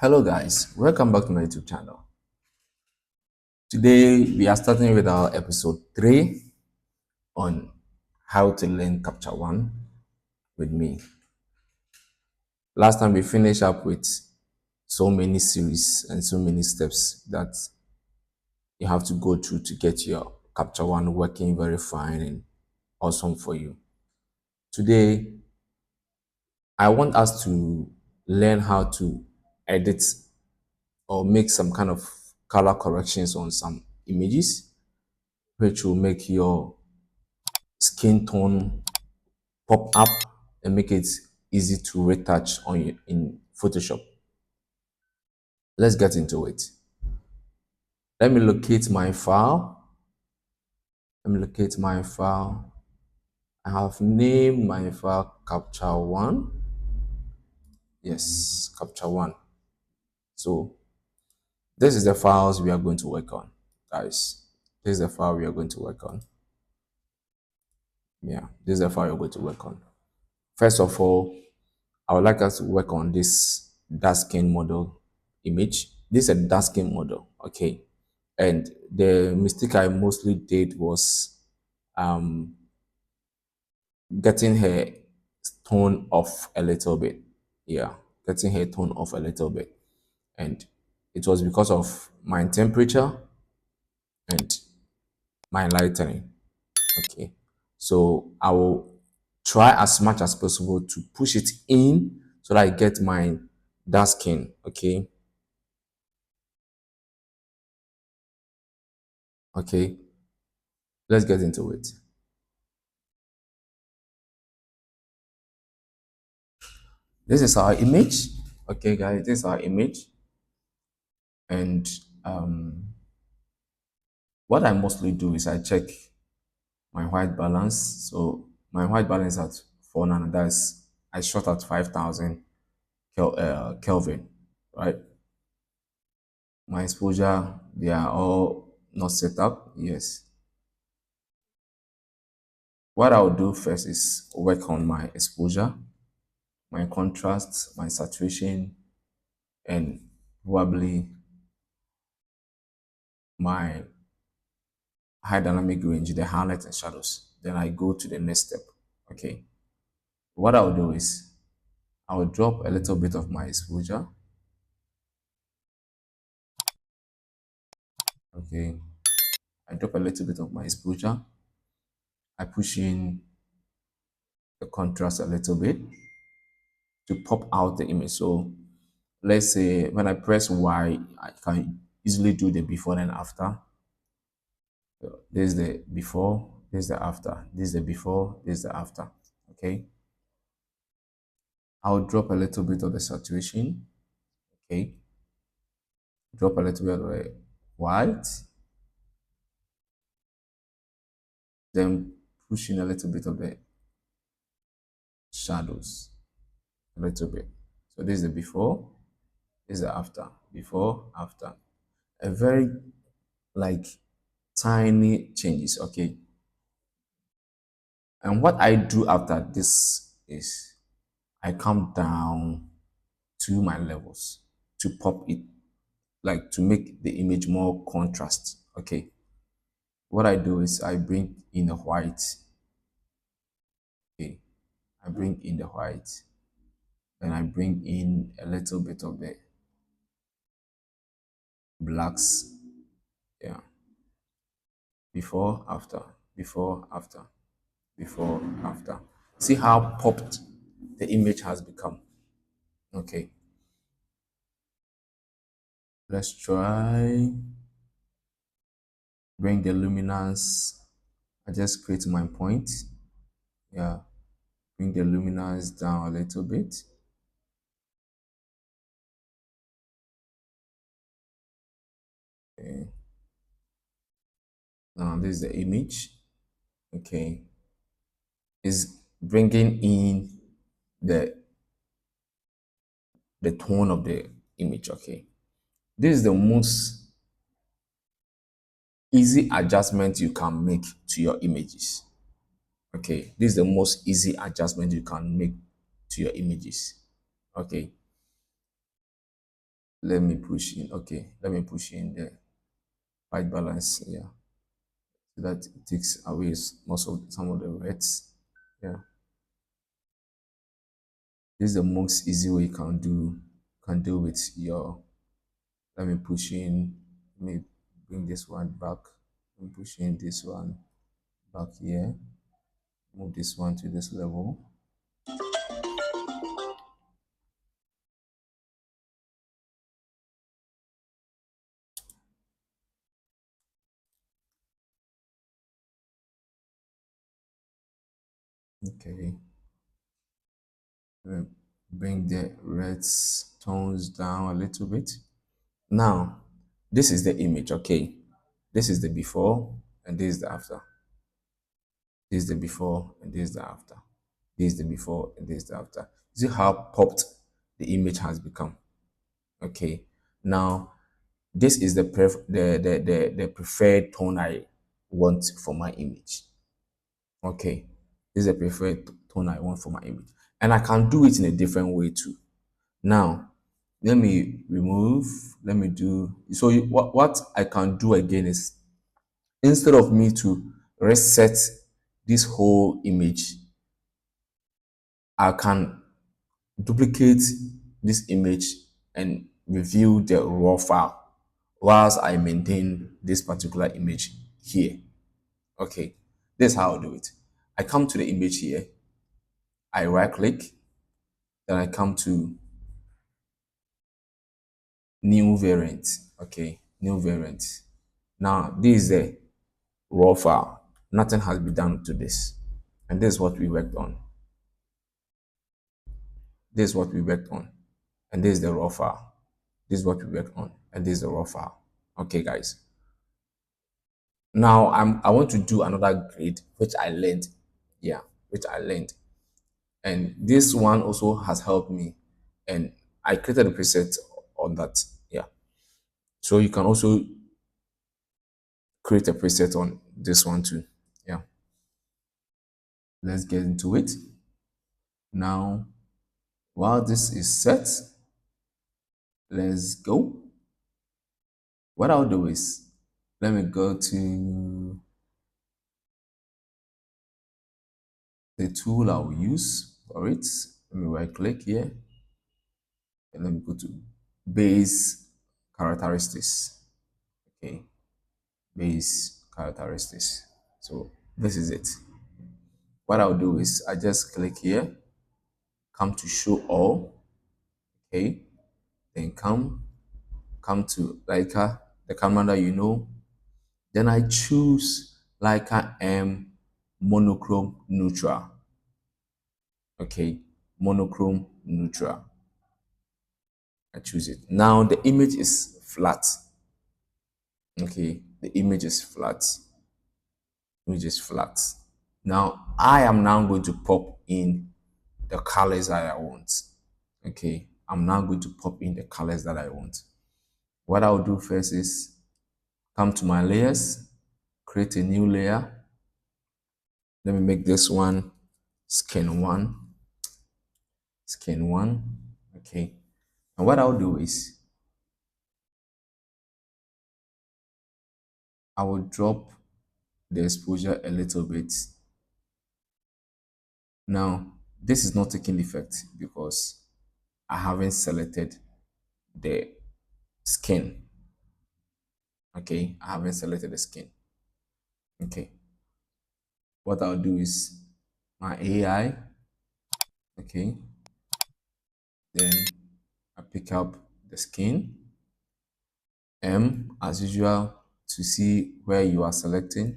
Hello guys, welcome back to my YouTube channel. Today we are starting with our episode 3 on how to learn Capture One with me. Last time we finished up with so many series and so many steps that you have to go through to get your Capture One working very fine and awesome for you. Today I want us to learn how to edit or make some kind of color corrections on some images which will make your skin tone pop up and make it easy to retouch in Photoshop. Let's get into it. Let me locate my file. Let me locate my file. I have named my file Capture One. Yes, Capture One. So this is the files we are going to work on, guys. This is the file we are going to work on. Yeah, this is the file we're going to work on. First of all, I would like us to work on this dark skin model image. This is a dark skin model, okay? And the mistake I mostly did was getting her tone off a little bit. Yeah, getting her tone off a little bit. And it was because of my temperature and my lightening. Okay. So I will try as much as possible to push it in so that I get my dark skin. Okay. Okay. Let's get into it. This is our image. Okay, guys, this is our image. And what I mostly do is I check my white balance. So my white balance at 4 nano, that's I shot at 5,000 Kelvin, right? My exposure, they are all not set up. Yes. What I'll do first is work on my exposure, my contrast, my saturation, and probably my high dynamic range, the highlights and shadows. Then I go to the next step. Okay. What I'll do is I'll drop a little bit of my exposure. Okay. I drop a little bit of my exposure. I push in the contrast a little bit to pop out the image. So let's say when I press Y, I can easily do the before and after. So this is the before, this is the after, this is the before, this is the after. Okay. I'll drop a little bit of the saturation. Okay. Drop a little bit of the white. Then push in a little bit of the shadows. A little bit. So this is the before, this is the after. Before, after. A very like tiny changes. Okay. And what I do after this is I come down to my levels to pop it, like to make the image more contrast. Okay. What I do is I bring in the white. Okay. I bring in the white. Then I bring in a little bit of the blacks. Yeah. Before, after, before, after, before, after. See how popped the image has become. Okay. Let's try. Bring the luminance. I just create my point. Yeah. Bring the luminance down a little bit. Okay. Now this is the image. Okay. Is bringing in the tone of the image. Okay. This is the most easy adjustment you can make to your images. Okay. This is the most easy adjustment you can make to your images. Okay. Let me push in. Okay, let me push in the white balance. Yeah, so that it takes away most of some of the reds. Yeah, this is the most easy way you can do with your. Let me push in. Let me bring this one back. Let me push in this one back here. Move this one to this level. Okay. Let me bring the red tones down a little bit. Now, this is the image, okay? This is the before and this is the after. This is the before and this is the after. This is the before and this is the after. See how popped the image has become. Okay. Now, this is the preferred tone I want for my image. Okay. This is the preferred tone I want for my image. And I can do it in a different way too. Now, let me remove, let me do, so what I can do again is, instead of me to reset this whole image, I can duplicate this image and review the raw file whilst I maintain this particular image here. Okay, this is how I do it. I come to the image here, I right click, then I come to new variant. Okay, new variant. Now, this is the raw file. Nothing has been done to this. And this is what we worked on. This is what we worked on. And this is the raw file. This is what we worked on. And this is the raw file. Okay, guys. Now I want to do another grade, which I learned. Yeah, which I learned. And this one also has helped me. And I created a preset on that. Yeah. So you can also create a preset on this one too. Yeah. Let's get into it. Now, while this is set, let's go. What I'll do is, let me go to the tool I'll use for it. Let me right click here and let me go to base characteristics. Okay, base characteristics. So this is it. What I'll do is I just click here, come to show all. Okay, then come to Leica, the camera that you know. Then I choose Leica M monochrome neutral. Okay, monochrome neutral. I choose it. Now the image is flat. Okay, the image is flat. Image is flat. Now I am now going to pop in the colors that I want. Okay, I'm now going to pop in the colors that I want. What I'll do first is come to my layers, create a new layer. Let me make this one skin one. Skin one. Okay. And what I'll do is I will drop the exposure a little bit. Now, this is not taking effect because I haven't selected the skin. Okay, I haven't selected the skin. Okay, what I'll do is my AI. Okay, then I pick up the skin. M as usual to see where you are selecting.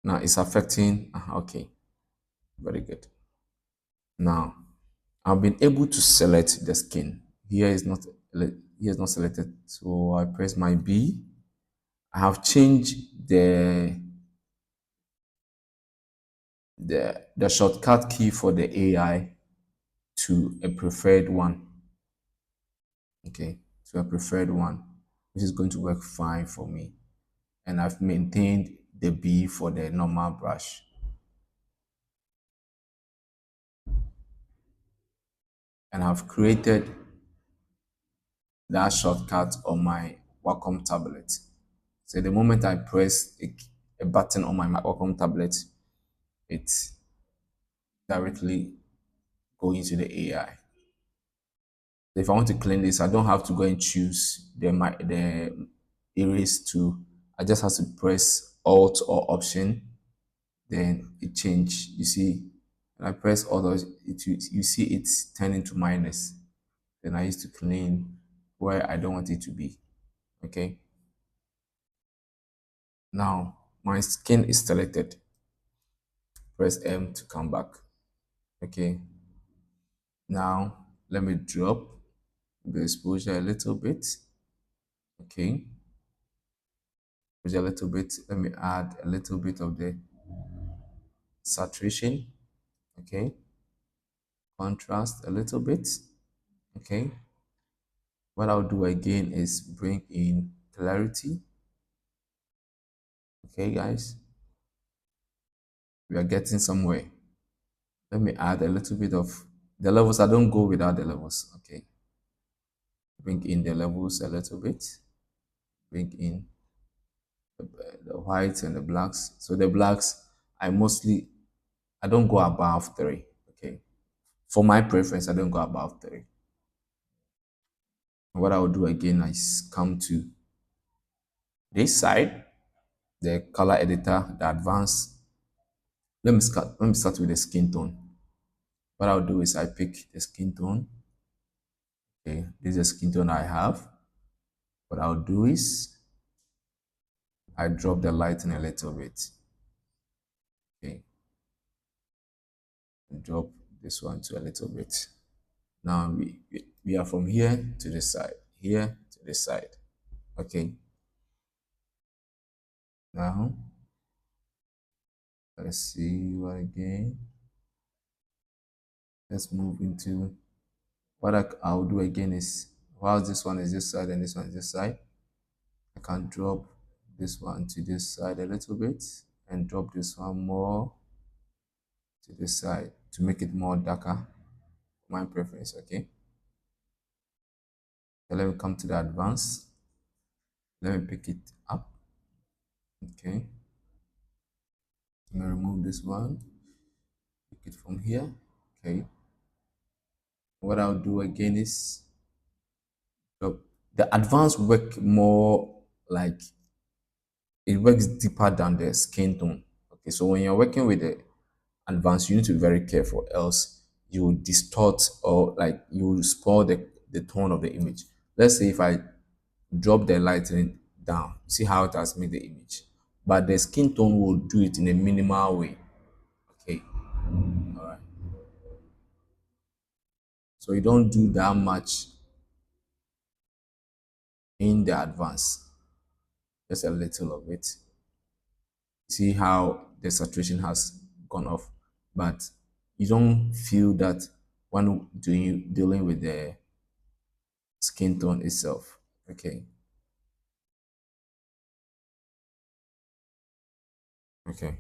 Now it's affecting. Okay, very good. Now I've been able to select the skin. Here is not selected. So I press my B. I have changed the shortcut key for the AI to a preferred one. Okay, to a preferred one, which is going to work fine for me. And I've maintained the B for the normal brush. And I've created that shortcut on my Wacom tablet. So the moment I press a button on my Wacom tablet, it directly go into the AI. If I want to clean this, I don't have to go and choose the erase tool. I just have to press Alt or Option, then it change. You see, when I press Alt, you see it's turning to minus. Then I used to clean where I don't want it to be. Okay. Now my skin is selected. Press M to come back. Okay. Now let me drop the exposure a little bit. Okay. Exposure a little bit. Let me add a little bit of the saturation. Okay. Contrast a little bit. Okay. What I'll do again is bring in clarity. Okay, guys. We are getting somewhere. Let me add a little bit of the levels. I don't go without the levels. Okay. Bring in the levels a little bit. Bring in the whites and the blacks. So the blacks, I don't go above 3. Okay. For my preference, I don't go above 3. What I'll do again is come to this side, the color editor, the advanced. Let me start with the skin tone. What I'll do is I pick the skin tone. Okay, this is the skin tone I have. What I'll do is I drop the lighting a little bit. Okay, drop this one to a little bit. Now we are from here to this side, here to this side. Okay. Now let's see what again. Let's move into what I'll do again is while this one is this side and this one is this side, I can drop this one to this side a little bit and drop this one more to this side to make it more darker. My preference, okay? So let me come to the advanced. Let me pick it up. Okay. Let me remove this one. Pick it from here. Okay. What I'll do again is the advanced work more like it works deeper than the skin tone. Okay, so when you're working with the advanced, you need to be very careful, else you will distort or like you will spoil the tone of the image. Let's say if I drop the lighting down, see how it has made the image. But the skin tone will do it in a minimal way. Okay. All right. So you don't do that much in the advance, just a little of it. See how the saturation has gone off, but you don't feel that when dealing with the skin tone itself. Okay. Okay.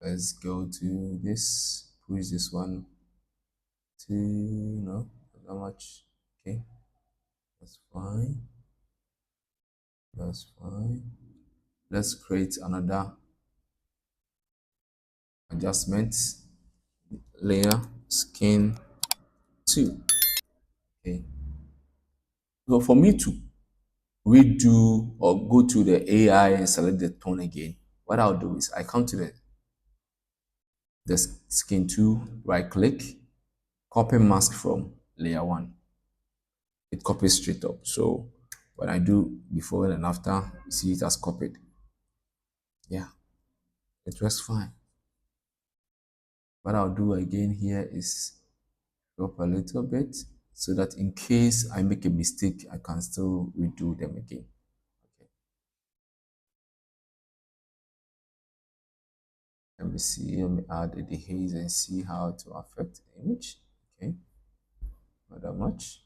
Let's go to this. Push this one to no, not much. Okay, that's fine. That's fine. Let's create another adjustment layer, skin 2. Okay. So for me to redo or go to the AI and select the tone again, what I'll do is I come to the skin 2, right click, copy mask from layer 1. It copies straight up. So when I do before and after, you see it has copied. Yeah, it works fine. What I'll do again here is drop a little bit so that in case I make a mistake, I can still redo them again. Okay. Let me see, let me add the haze and see how it will affect the image. Okay, not that much.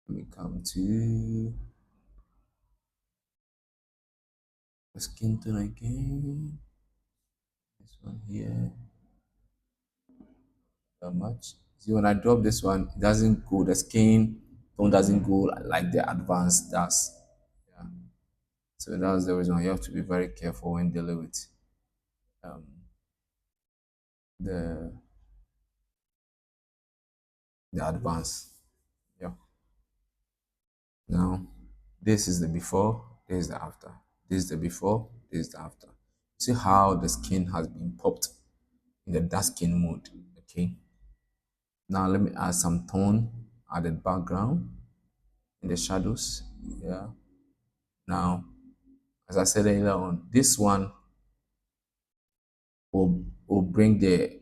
Let me come to the skin tone again. This one here, not much. See, when I drop this one, it doesn't go, the skin tone doesn't go like the advanced does. Yeah. So that's the reason you have to be very careful when dealing with um, the the advanced. Yeah. Now, this is the before, this is the after. This is the before, this is the after. See how the skin has been popped in the dark skin mode. Okay. Now let me add some tone at the background in the shadows. Yeah. Now, as I said earlier on, this one will bring the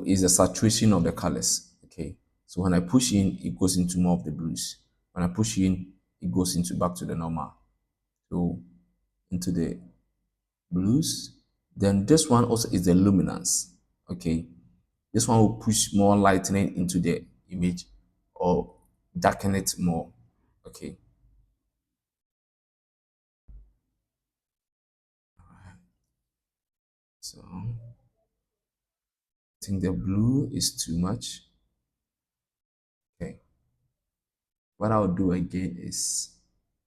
is the saturation of the colors. Okay. So when I push in, it goes into more of the blues. When I push in, it goes into back to the normal. So into the blues. Then this one also is the luminance. Okay. This one will push more lightening into the image or darken it more. Okay. So I think the blue is too much. Okay. What I'll do again is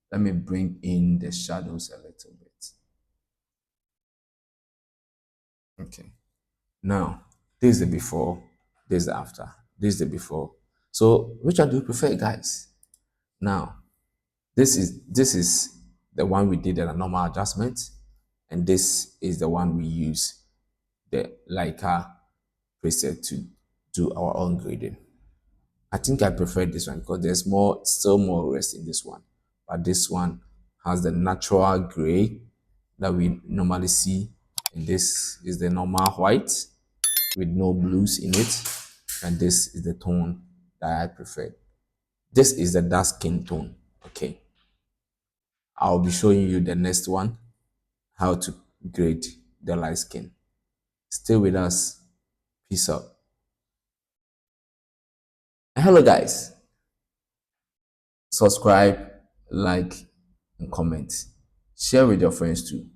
let me bring in the shadows a little bit. Okay. Now, this is the before, this is the after, this is the before. So which one do you prefer, guys? Now, this is the one we did at a normal adjustment, and this is the one we use the Leica preset to do our own grading. I think I prefer this one because there's still more rest in this one. But this one has the natural gray that we normally see. And this is the normal white with no blues in it. And this is the tone that I prefer. This is the dark skin tone. Okay. I'll be showing you the next one, how to grade the light skin. Stay with us. Peace out. Hello, guys. Subscribe, like, and comment. Share with your friends too.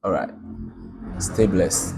All right. Stay blessed.